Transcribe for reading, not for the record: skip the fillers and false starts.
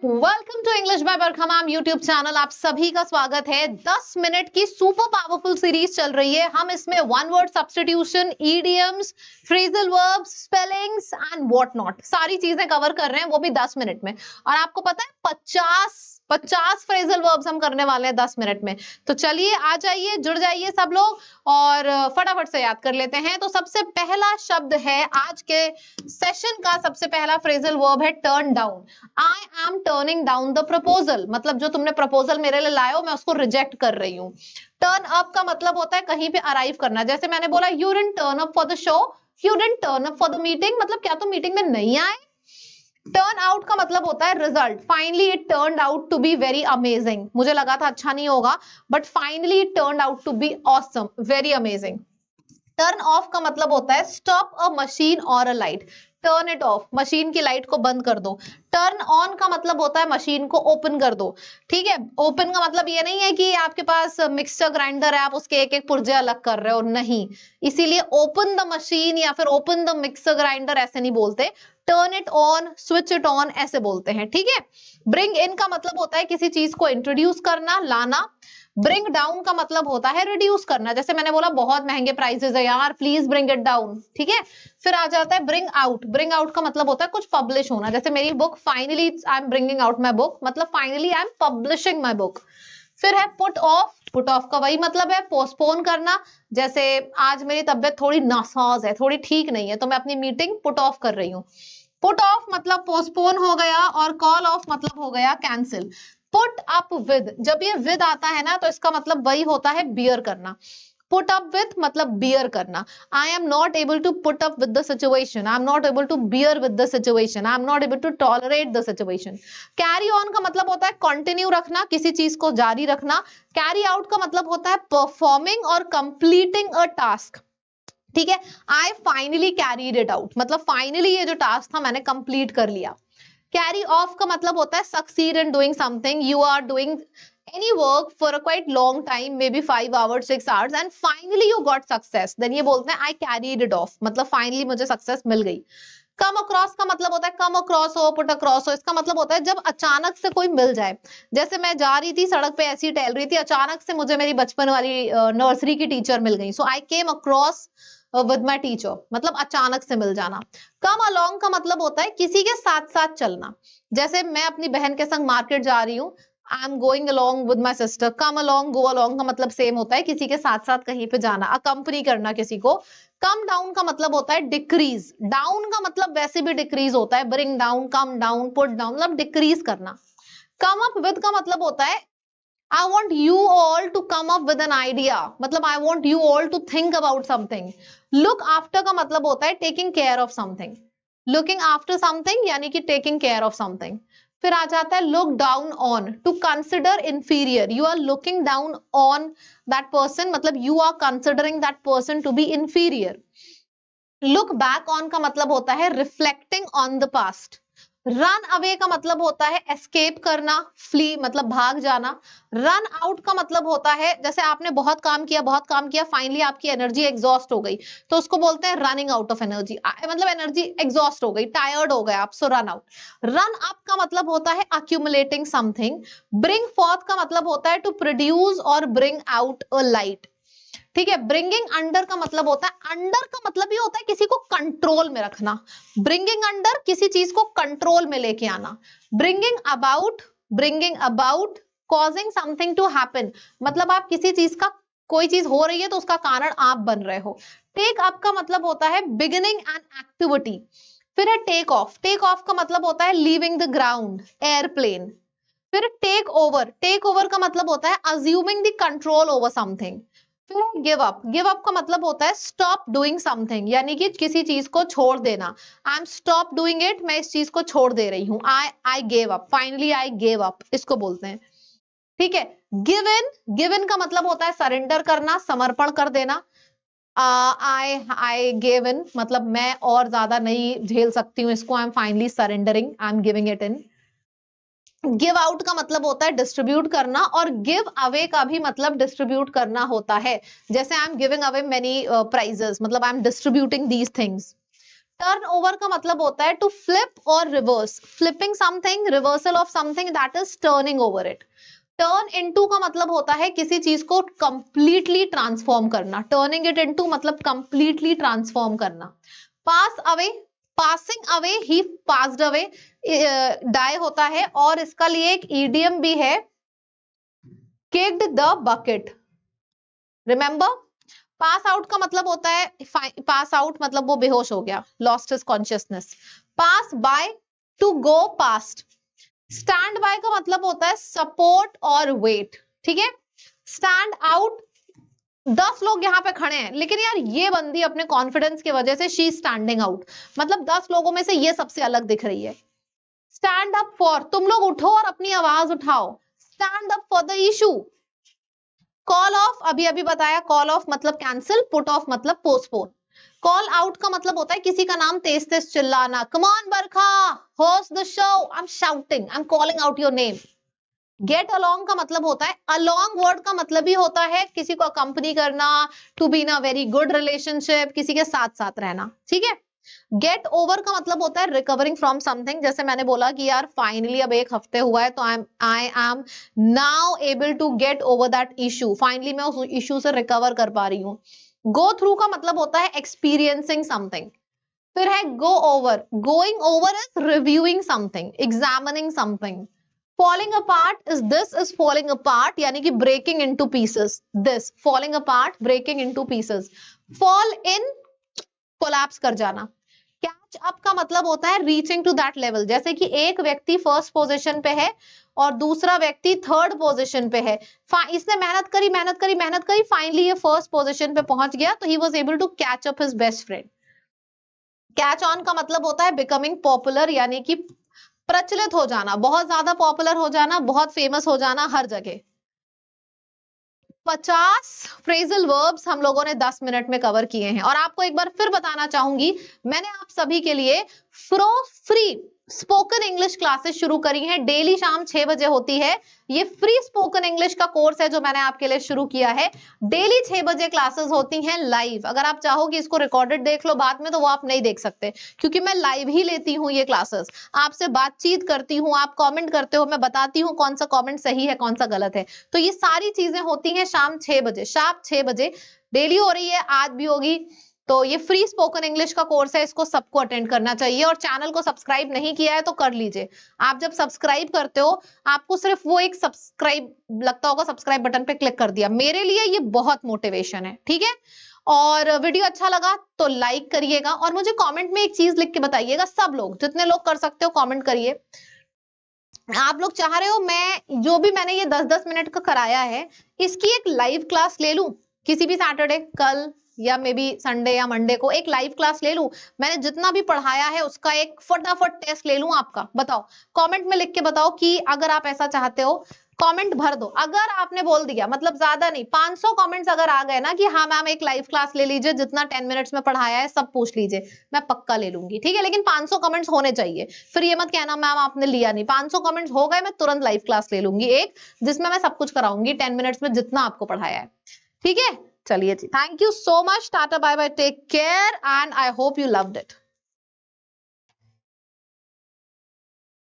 Welcome to English by बरखमाम YouTube channel. आप सभी का स्वागत है। 10 मिनट की सुपर पावरफुल सीरीज चल रही है। हम इसमें one word substitution, idioms, phrasal verbs, spellings and what not सारी चीजें कवर कर रहे हैं, वो भी 10 मिनट में। और आपको पता है 50 फ्रेजल वर्ब्स हम करने वाले हैं 10 मिनट में। तो चलिए आ जाइए, जुड़ जाइए सब लोग और फटाफट से याद कर लेते हैं। तो सबसे पहला शब्द है आज के सेशन का, सबसे पहला फ्रेजल वर्ब है turn down. I am turning down the proposal, मतलब जो तुमने प्रपोजल मेरे लिए लाए हो मैं उसको रिजेक्ट कर रही हूँ। टर्न अप का मतलब होता है कहीं पे अराइव करना। जैसे मैंने बोला you didn't turn up for the show, you didn't turn up for the meeting, मतलब क्या तुम मीटिंग में नहीं आए। टर्न आउट का मतलब होता है result. Finally it turned out to be very amazing, मुझे लगा था अच्छा नहीं होगा but finally it turned out to be awesome, very amazing. Turn off का मतलब होता है स्टॉप अ मशीन और a light. Turn it off, machine की लाइट को बंद कर दो। टर्न ऑन का मतलब होता है मशीन को ओपन कर दो। ठीक है, ओपन का मतलब ये नहीं है कि आपके पास मिक्सर ग्राइंडर है आप उसके एक एक पुर्जे अलग कर रहे हो, नहीं। इसीलिए ओपन द मशीन या फिर ओपन द मिक्सर ग्राइंडर ऐसे नहीं बोलते। Turn it on, switch it on ऐसे बोलते हैं। ठीक है। ब्रिंग इन का मतलब होता है किसी चीज को इंट्रोड्यूस करना, लाना। ब्रिंग डाउन का मतलब होता है रिड्यूस करना। जैसे मैंने बोला बहुत महंगे प्राइसेस है यार, प्लीज ब्रिंग इट डाउन। ठीक है। फिर आ जाता है ब्रिंग आउट। ब्रिंग आउट का मतलब होता है कुछ पब्लिश होना। जैसे मेरी book finally I am bringing out my book, मतलब finally I am publishing my book. फिर है पुट ऑफ। पुट ऑफ का वही मतलब है पोस्टपोन करना। जैसे आज मेरी तबियत थोड़ी नासाज है, थोड़ी ठीक नहीं है, तो मैं अपनी मीटिंग पुट ऑफ कर रही हूँ। पुट ऑफ मतलब पोस्टपोन हो गया और कॉल ऑफ मतलब हो गया कैंसिल। पुट अप विद, जब ये विद आता है ना तो इसका मतलब वही होता है बियर करना। पुट अप विद मतलब बियर करना। I am not able to put up with the situation, I am not able to bear with the situation, I am not able to tolerate the situation. Carry on का मतलब होता है continue रखना, किसी चीज को जारी रखना। कैरी आउट का मतलब होता है परफॉर्मिंग और कंप्लीटिंग अ टास्क। ठीक है। I finally carried it out, मतलब फाइनली ये जो टास्क था मैंने कंप्लीट कर लिया। कैरी ऑफ का मतलब होता है succeed in doing something, you are doing any work for a quite long time, maybe 5 hours 6 hours and finally you got success, then ये बोलते हैं I carried it off, मतलब finally मुझे सक्सेस मिल गई। कम अक्रॉस का मतलब होता है कम अक्रॉस हो, पुट अक्रॉस हो। इसका मतलब होता है जब अचानक से कोई मिल जाए। जैसे मैं जा रही थी सड़क पे, ऐसी टहल रही थी, अचानक से मुझे मेरी बचपन वाली नर्सरी की टीचर मिल गई। So I came across with my teacher, मतलब अचानक से मिल जाना। कम अलोंग का मतलब होता है किसी के साथ साथ चलना। जैसे मैं अपनी बहन के संग मार्केट जा रही हूँ, I am going along with my sister. Come along, go along का मतलब सेम होता है, किसी के साथ साथ कहीं पे जाना, अकम्पनी करना किसी को। कम डाउन का मतलब होता है डिक्रीज। डाउन का मतलब वैसे भी डिक्रीज होता है, bring down, come down, put down, मतलब डिक्रीज करना। कम अप विद का मतलब होता है I want you all to come up with an idea, मतलब I want you all to think about something. Look after का मतलब होता है taking care of something. Looking after something यानी कि taking care of something. फिर आ जाता है look down on, to consider inferior. You are looking down on that person, मतलब you are considering that person to be inferior. Look back on का मतलब होता है reflecting on the past. Run away का मतलब होता है एस्केप करना, फ्ली मतलब भाग जाना। रन आउट का मतलब होता है जैसे आपने बहुत काम किया फाइनली आपकी एनर्जी एग्जॉस्ट हो गई, तो उसको बोलते हैं रनिंग आउट ऑफ एनर्जी, मतलब एनर्जी एग्जॉस्ट हो गई, टायर्ड हो गए आप, सो रन आउट। रन अप का मतलब होता है अक्यूमुलेटिंग समथिंग। ब्रिंग फॉर्थ का मतलब होता है टू प्रोड्यूस और ब्रिंग आउट अ लाइट। ठीक है। ब्रिंगिंग अंडर का मतलब होता है, अंडर का मतलब ये होता है किसी को कंट्रोल में रखना। ब्रिंगिंग अंडर किसी चीज को कंट्रोल में लेके आना। Bringing about causing something to happen, मतलब आप किसी चीज का, कोई चीज हो रही है तो उसका कारण आप बन रहे हो। टेक अप का मतलब होता है बिगिनिंग एन एक्टिविटी। फिर है टेक ऑफ। टेक ऑफ का मतलब होता है लीविंग द ग्राउंड, एयरप्लेन। फिर टेक ओवर। टेक ओवर का मतलब होता है assuming the control over something. फिर गिव अप। गिव अप का मतलब होता है स्टॉप डूइंग समथिंग, यानी कि किसी चीज को छोड़ देना। I am stop doing it, मैं इस चीज को छोड़ दे रही हूँ। I gave up, finally I gave up, इसको बोलते हैं। ठीक है। Give in. गिव इन का मतलब होता है सरेंडर करना, समर्पण कर देना। आई गेव इन मतलब मैं और ज्यादा नहीं झेल सकती हूँ इसको, I am finally surrendering, I am giving it in. Give out का मतलब होता है डिस्ट्रीब्यूट करना, और गिव अवे का भी मतलब डिस्ट्रीब्यूट करना होता है। जैसे I am giving away many prizes, मतलब I am distributing these things. Turn over का मतलब होता है टू फ्लिप और reverse, flipping something, reversal of something, that is turning over it. Turn into का मतलब होता है किसी चीज को कंप्लीटली ट्रांसफॉर्म करना, टर्निंग इट इनटू मतलब कंप्लीटली ट्रांसफॉर्म करना। Pass away, passing away, he passed away, die होता है, और इसका लिए एक ईडियम भी है, kicked the bucket. Remember, pass out का मतलब होता है, पास आउट मतलब वो बेहोश हो गया, lost his consciousness. Pass by, to go past. Stand by का मतलब होता है सपोर्ट और वेट, ठीक है। स्टैंड आउट, 10 लोग यहाँ पे खड़े हैं लेकिन यार ये बंदी अपने कॉन्फिडेंस की वजह से शी स्टैंडिंग आउट, मतलब 10 लोगों में से ये सबसे अलग दिख रही है। स्टैंड अप फॉर, तुम लोग उठो और अपनी आवाज उठाओ, stand up for the issue. Call of, अभी अभी बताया, कॉल ऑफ मतलब कैंसिल, पुट ऑफ मतलब पोस्टपोन। कॉल आउट का मतलब होता है किसी का नाम तेज तेज चिल्लाना, come on Barkha, host the show, I am shouting, I am calling out your name. Get along का मतलब होता है, अलोंग वर्ड का मतलब ही होता है किसी को अकंपनी करना, to be in a very good relationship, किसी के साथ साथ रहना, ठीक है। गेट ओवर का मतलब होता है रिकवरिंग फ्रॉम समथिंग, जैसे मैंने बोला कि यार फाइनली अब एक हफ्ते हुआ है तो I am now able to get over that issue, finally मैं उस इशू से रिकवर कर पा रही हूँ। गो थ्रू का मतलब होता है एक्सपीरियंसिंग समथिंग। फिर है go over, going over is reviewing something, examining something. Falling apart is, this is falling apart यानी कि breaking into pieces, this falling apart, breaking into pieces. Fall in, collapse कर जाना। कैच अप का मतलब होता है रीचिंग टू दैट लेवल, जैसे कि एक व्यक्ति फर्स्ट पोजीशन पे है और दूसरा व्यक्ति थर्ड पोजीशन पे है, इसने मेहनत करी मेहनत करी मेहनत करी, फाइनली ये फर्स्ट पोजीशन पे पहुंच गया तो ही was able to catch up his best friend. Catch on का मतलब होता है बिकमिंग पॉपुलर यानी कि प्रचलित हो जाना, बहुत ज्यादा पॉपुलर हो जाना, बहुत फेमस हो जाना हर जगह। 50 फ्रेजल वर्ब्स हम लोगों ने 10 मिनट में कवर किए हैं और आपको एक बार फिर बताना चाहूंगी, मैंने आप सभी के लिए फ्री स्पोकन इंग्लिश क्लासेस शुरू करी हैं, डेली शाम 6 बजे होती है। ये फ्री स्पोकन इंग्लिश का कोर्स है जो मैंने आपके लिए शुरू किया है। डेली 6 बजे क्लासेस होती हैं लाइव। अगर आप चाहो कि इसको रिकॉर्डेड देख लो बाद में तो वो आप नहीं देख सकते, क्योंकि मैं लाइव ही लेती हूँ ये क्लासेस, आपसे बातचीत करती हूँ, आप कमेंट करते हो, मैं बताती हूँ कौन सा कमेंट सही है कौन सा गलत है। तो ये सारी चीजें होती हैं शाम 6 बजे, शाम 6 बजे डेली हो रही है, आज भी होगी। तो ये फ्री स्पोकन इंग्लिश का कोर्स है, इसको सबको अटेंड करना चाहिए और चैनल को सब्सक्राइब नहीं किया है तो कर लीजिए। आप जब सब्सक्राइब करते हो आपको सिर्फ वो एक सब्सक्राइब लगता होगा, सब्सक्राइब बटन पे क्लिक कर दिया, मेरे लिए ये बहुत मोटिवेशन है, ठीक है। और वीडियो अच्छा लगा तो लाइक करिएगा और मुझे कमेंट में एक चीज लिख के बताइएगा, सब लोग जितने लोग कर सकते हो कमेंट करिए। आप लोग चाह रहे हो मैं जो भी मैंने ये 10-10 मिनट का कराया है इसकी एक लाइव क्लास ले लूं, किसी भी सैटरडे, कल या मे बी संडे या मंडे को एक लाइव क्लास ले लूं, मैंने जितना भी पढ़ाया है उसका एक फटाफट टेस्ट ले लूं आपका। बताओ, कमेंट में लिख के बताओ कि अगर आप ऐसा चाहते हो, कमेंट भर दो। अगर आपने बोल दिया, मतलब ज्यादा नहीं, 500 कमेंट्स अगर आ गए ना कि हाँ मैम एक लाइव क्लास ले लीजिए, जितना 10 मिनट्स में पढ़ाया है सब पूछ लीजिए, मैं पक्का ले लूंगी, ठीक है। लेकिन 500 कमेंट्स होने चाहिए, फिर ये मत कहना मैम आपने लिया नहीं। 500 कमेंट्स हो गए मैं तुरंत लाइव क्लास ले लूंगी एक, जिसमें मैं सब कुछ कराऊंगी 10 मिनट्स में जितना आपको पढ़ाया है, ठीक है। चलिए जी, thank you so much, tata bye bye, take care and I hope you loved it.